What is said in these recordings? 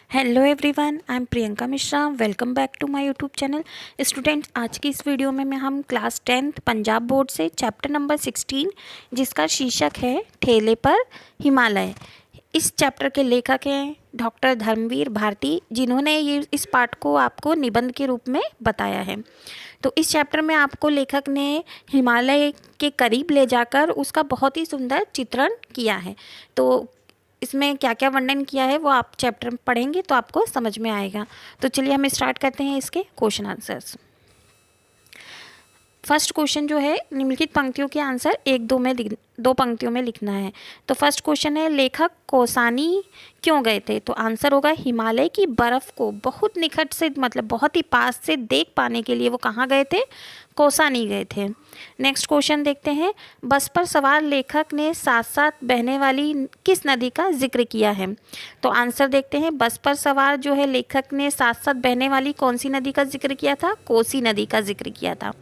Hello everyone, I am Priyanka Mishra. Welcome back to my YouTube channel. Students, आज की इस video में हम क्लास 10th पंजाब बोर्ड से चैप्टर नंबर 16 जिसका शीर्षक है ठेले पर हिमालय। इस चैप्टर के लेखक हैं डॉक्टर धर्मवीर भारती, जिन्होंने ये इस पाठ को आपको निबंध के रूप में बताया है। तो इस चैप्टर में आपको लेखक ने हिमालय के करीब ले जाकर उसका बहुत ही सुंदर चित्रण किया है। तो इसमें क्या क्या वर्णन किया है वो आप चैप्टर में पढ़ेंगे तो आपको समझ में आएगा। तो चलिए हम स्टार्ट करते हैं इसके क्वेश्चन आंसर्स। फर्स्ट क्वेश्चन जो है, निम्नलिखित पंक्तियों के आंसर दो पंक्तियों में लिखना है। तो फर्स्ट क्वेश्चन है, लेखक कौसानी क्यों गए थे? तो आंसर होगा हिमालय की बर्फ़ को बहुत निकट से, मतलब बहुत ही पास से देख पाने के लिए वो कहाँ गए थे? कौसानी गए थे। नेक्स्ट क्वेश्चन देखते हैं, बस पर सवार लेखक ने साथ साथ बहने वाली किस नदी का जिक्र किया है? तो आंसर देखते हैं, बस पर सवार जो है लेखक ने साथ साथ बहने वाली कौन सी नदी का जिक्र किया था? कोसी नदी का जिक्र किया था।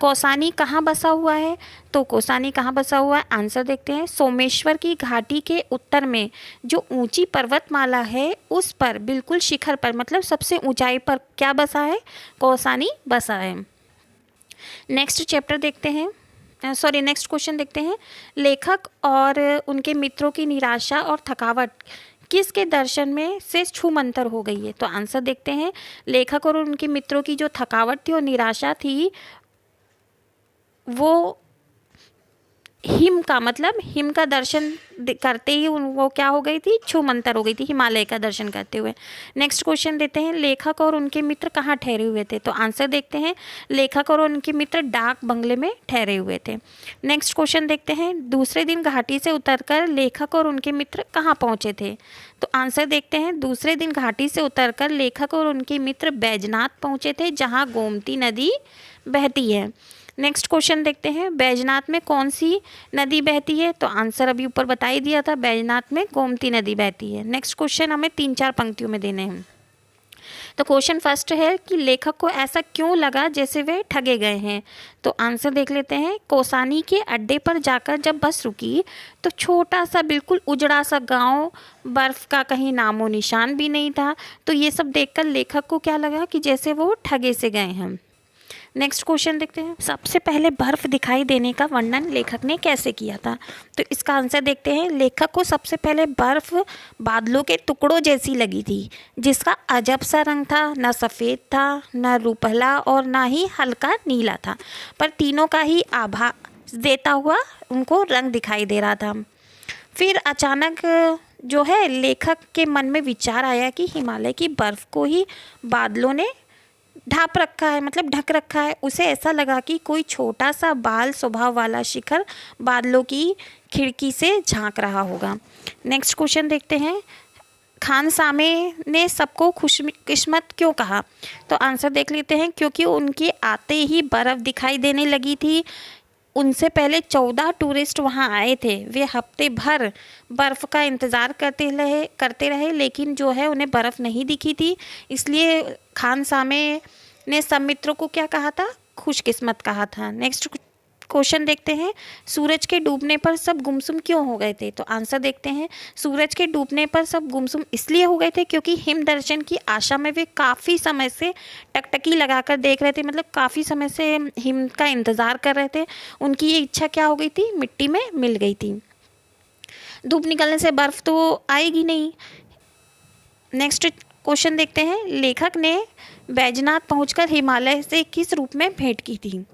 कौसानी कहाँ बसा हुआ है? तो कौसानी कहाँ बसा हुआ है? आंसर देखते हैं, सोमेश्वर की घाटी के उत्तर में जो ऊंची पर्वतमाला है उस पर बिल्कुल शिखर पर, मतलब सबसे ऊंचाई पर क्या बसा है? कौसानी बसा है। नेक्स्ट चैप्टर देखते हैं, नेक्स्ट क्वेश्चन देखते हैं, लेखक और उनके मित्रों की निराशा और थकावट किसके दर्शन में से छूमंतर हो गई है? तो आंसर देखते हैं, लेखक और उनके मित्रों की जो थकावट थी और निराशा थी वो हिम का दर्शन करते ही वो क्या हो गई थी? छूमंतर हो गई थी हिमालय का दर्शन करते हुए। नेक्स्ट क्वेश्चन देते हैं, लेखक और उनके मित्र कहाँ ठहरे हुए थे? तो आंसर देखते हैं, लेखक और उनके मित्र डाक बंगले में ठहरे हुए थे। नेक्स्ट क्वेश्चन देखते हैं, दूसरे दिन घाटी से उतरकर लेखक और उनके मित्र कहाँ पहुँचे थे? तो आंसर देखते हैं, दूसरे दिन घाटी से उतरकर लेखक और उनके मित्र बैजनाथ पहुँचे थे, जहाँ गोमती नदी बहती है। नेक्स्ट क्वेश्चन देखते हैं, बैजनाथ में कौन सी नदी बहती है? तो आंसर अभी ऊपर बता ही दिया था, बैजनाथ में गोमती नदी बहती है। नेक्स्ट क्वेश्चन हमें 3-4 पंक्तियों में देने हैं। तो क्वेश्चन फर्स्ट है कि लेखक को ऐसा क्यों लगा जैसे वे ठगे गए हैं? तो आंसर देख लेते हैं, कौसानी के अड्डे पर जाकर जब बस रुकी तो छोटा सा बिल्कुल उजड़ा सा गांव, बर्फ़ का कहीं नामो निशान भी नहीं था। तो ये सब देखकर लेखक को क्या लगा कि जैसे वो ठगे से गए हैं। नेक्स्ट क्वेश्चन देखते हैं, सबसे पहले बर्फ़ दिखाई देने का वर्णन लेखक ने कैसे किया था? तो इसका आंसर देखते हैं, लेखक को सबसे पहले बर्फ़ बादलों के टुकड़ों जैसी लगी थी, जिसका अजब सा रंग था, न सफ़ेद था, न रुपहला और ना ही हल्का नीला था, पर तीनों का ही आभास देता हुआ उनको रंग दिखाई दे रहा था। फिर अचानक जो है लेखक के मन में विचार आया कि हिमालय की बर्फ़ को ही बादलों ने ढाप रखा है, मतलब ढक रखा है। उसे ऐसा लगा कि कोई छोटा सा बाल स्वभाव वाला शिखर बादलों की खिड़की से झांक रहा होगा। नेक्स्ट क्वेश्चन देखते हैं, खान सामे ने सबको खुशकिस्मत क्यों कहा? तो आंसर देख लेते हैं, क्योंकि उनके आते ही बर्फ़ दिखाई देने लगी थी। उनसे पहले 14 टूरिस्ट वहां आए थे। वे हफ्ते भर बर्फ़ का इंतज़ार करते रहे, लेकिन जो है उन्हें बर्फ़ नहीं दिखी थी। इसलिए खान सामे ने सब मित्रों को क्या कहा था? खुशकिस्मत कहा था। नेक्स्ट क्वेश्चन देखते हैं, सूरज के डूबने पर सब गुमसुम क्यों हो गए थे? तो आंसर देखते हैं, सूरज के डूबने पर सब गुमसुम इसलिए हो गए थे क्योंकि हिम दर्शन की आशा में वे काफ़ी समय से टकटकी लगाकर देख रहे थे, मतलब काफ़ी समय से हिम का इंतज़ार कर रहे थे। उनकी ये इच्छा क्या हो गई थी? मिट्टी में मिल गई थी। धूप निकलने से बर्फ़ तो आएगी नहीं। नेक्स्ट क्वेश्चन देखते हैं, लेखक ने बैजनाथ पहुंचकर हिमालय से किस रूप में भेंट की थी?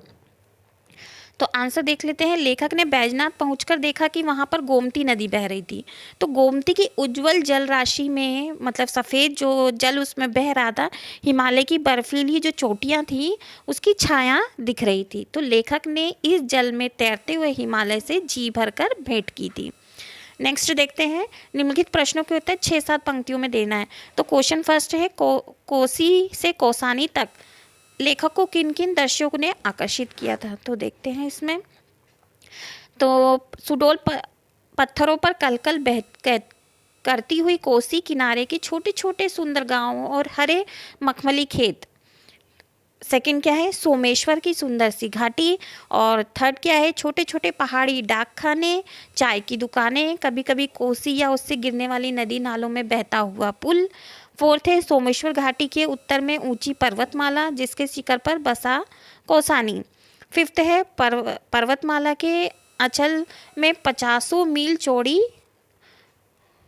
तो आंसर देख लेते हैं, लेखक ने बैजनाथ पहुंचकर देखा कि वहां पर गोमती नदी बह रही थी। तो गोमती की उज्जवल जल राशि में, मतलब सफ़ेद जो जल उसमें बह रहा था, हिमालय की बर्फीली जो चोटियां थी उसकी छाया दिख रही थी। तो लेखक ने इस जल में तैरते हुए हिमालय से जी भरकर भेंट की थी। नेक्स्ट देखते हैं, निम्नलिखित प्रश्नों के उत्तर 6-7 पंक्तियों में देना है। तो क्वेश्चन फर्स्ट है, कोसी से कौसानी तक लेखक को किन किन दृश्यों ने आकर्षित किया था? तो देखते हैं इसमें, तो सुडौल पत्थरों पर कलकल करती हुई कोसी किनारे के छोटे छोटे सुंदर गांव और हरे मखमली खेत। सेकंड क्या है? सोमेश्वर की सुंदर सी घाटी। और थर्ड क्या है? छोटे छोटे पहाड़ी डाक खाने, चाय की दुकानें, कभी कभी कोसी या उससे गिरने वाली नदी नालों में बहता हुआ पुल। फोर्थ है सोमेश्वर घाटी के उत्तर में ऊंची पर्वतमाला जिसके शिखर पर बसा कौसानी। फिफ्थ है पर्वतमाला के अंचल में 50 मील चौड़ी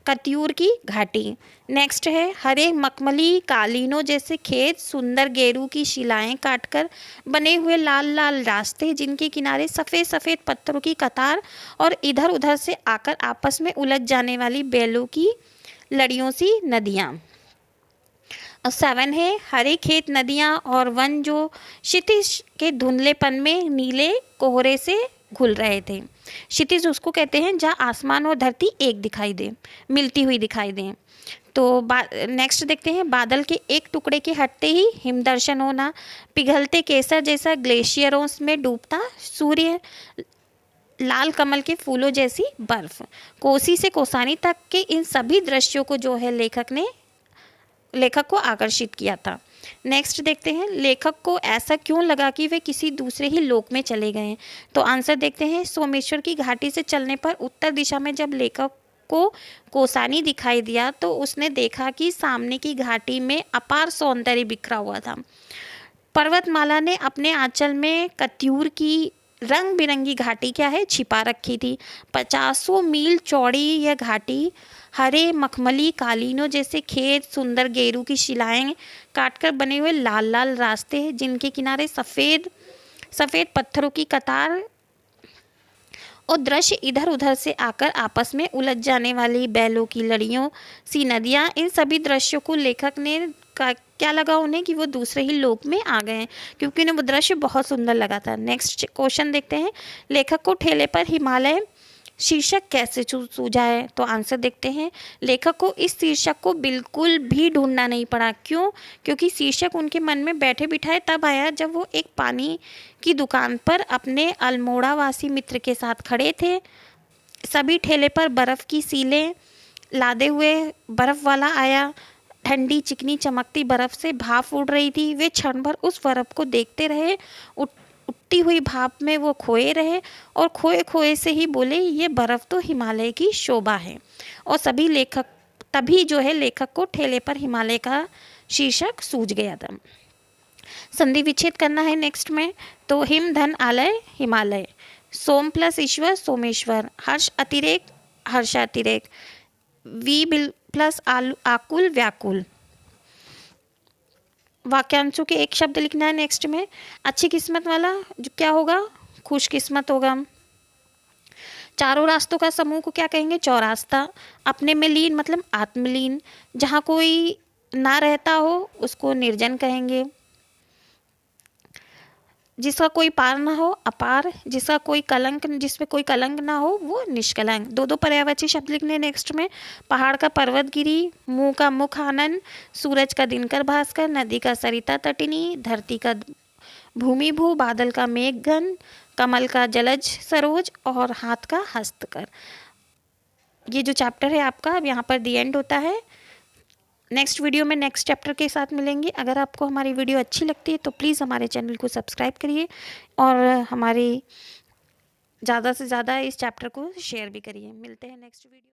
कत्यूर की घाटी। नेक्स्ट है हरे मखमली कालीनों जैसे खेत, सुंदर गेरू की शिलाएं काटकर बने हुए लाल लाल रास्ते जिनके किनारे सफ़ेद सफ़ेद पत्थरों की कतार और इधर उधर से आकर आपस में उलझ जाने वाली बैलों की लड़ियों सी नदियाँ। और 7 है हरे खेत, नदियाँ और वन जो क्षितिज के धुंधलेपन में नीले कोहरे से घुल रहे थे। क्षितिज उसको कहते हैं जहाँ आसमान और धरती एक दिखाई दे, मिलती हुई दिखाई दे। तो नेक्स्ट देखते हैं बादल के एक टुकड़े के हटते ही हिमदर्शन होना, पिघलते केसर जैसा ग्लेशियरों में डूबता सूर्य, लाल कमल के फूलों जैसी बर्फ। कोसी से कोसानी तक के इन सभी दृश्यों को जो है लेखक को आकर्षित किया था। नेक्स्ट देखते हैं लेखक को ऐसा क्यों लगा कि वे किसी दूसरे ही लोक में चले गए। तो आंसर देखते हैं सोमेश्वर की घाटी से चलने पर उत्तर दिशा में जब लेखक को कोसानी दिखाई दिया तो उसने देखा कि सामने की घाटी में अपार सौंदर्य बिखरा हुआ था। पर्वतमाला ने अपने आंचल में कत्यूर की रंग बिरंगी घाटी क्या है छिपा रखी थी। 50 मील चौड़ी यह घाटी हरे मखमली कालीनों जैसे खेत, सुंदर गेरू की शिलाएं काटकर बने हुए लाल लाल रास्ते हैं जिनके किनारे सफ़ेद सफ़ेद पत्थरों की कतार और दृश्य इधर उधर से आकर आपस में उलझ जाने वाली बैलों की लड़ियों सी नदियाँ। इन सभी दृश्यों को लेखक ने क्या लगा उन्हें कि वो दूसरे ही लोक में आ गए हैं क्योंकि उन्हें वो दृश्य बहुत सुंदर लगा था। नेक्स्ट क्वेश्चन देखते हैं लेखक को ठेले पर हिमालय शीर्षक कैसे सूझा है। तो आंसर देखते हैं लेखक को इस शीर्षक को बिल्कुल भी ढूंढना नहीं पड़ा। क्यों? क्योंकि शीर्षक उनके मन में बैठे बिठाए तब आया जब वो एक पानी की दुकान पर अपने अल्मोड़ावासी मित्र के साथ खड़े थे। सभी ठेले पर बर्फ़ की सीलें लादे हुए बर्फ़ वाला आया। ठंडी चिकनी चमकती बर्फ़ से भाप उड़ रही थी। वे क्षण भर उस बर्फ़ को देखते रहे, उठती हुई भाप में वो खोए रहे और खोए खोए से ही बोले ये बर्फ़ तो हिमालय की शोभा है। और तभी जो है लेखक को ठेले पर हिमालय का शीर्षक सूझ गया था। संधि विच्छेद करना है नेक्स्ट में। तो हिम धन आलय हिमालय, सोम प्लस ईश्वर सोमेश्वर, हर्ष अतिरेक हर्षातिरेक, वी प्लस आकुल व्याकुल। वाक्यांशों के एक शब्द लिखना है नेक्स्ट में। अच्छी किस्मत वाला जो क्या होगा खुशकिस्मत होगा। चारों रास्तों का समूह को क्या कहेंगे चौरास्ता। अपने में लीन मतलब आत्मलीन, जहाँ कोई ना रहता हो उसको निर्जन कहेंगे। जिसका कोई पार ना हो अपार, जिसमें कोई कलंक ना हो वो निष्कलंक। दो पर्यायवाची शब्द लिखने नेक्स्ट में। पहाड़ का पर्वतगिरी, मुंह का मुख आनंद, सूरज का दिनकर भास्कर, नदी का सरिता तटिनी, धरती का भूमि भू, बादल का मेघ घन, कमल का जलज सरोज और हाथ का हस्तकर। ये जो चैप्टर है आपका अब यहाँ पर दी एंड होता है। नेक्स्ट वीडियो में नेक्स्ट चैप्टर के साथ मिलेंगे। अगर आपको हमारी वीडियो अच्छी लगती है तो प्लीज़ हमारे चैनल को सब्सक्राइब करिए और हमारी ज़्यादा से ज़्यादा इस चैप्टर को शेयर भी करिए। मिलते हैं नेक्स्ट वीडियो।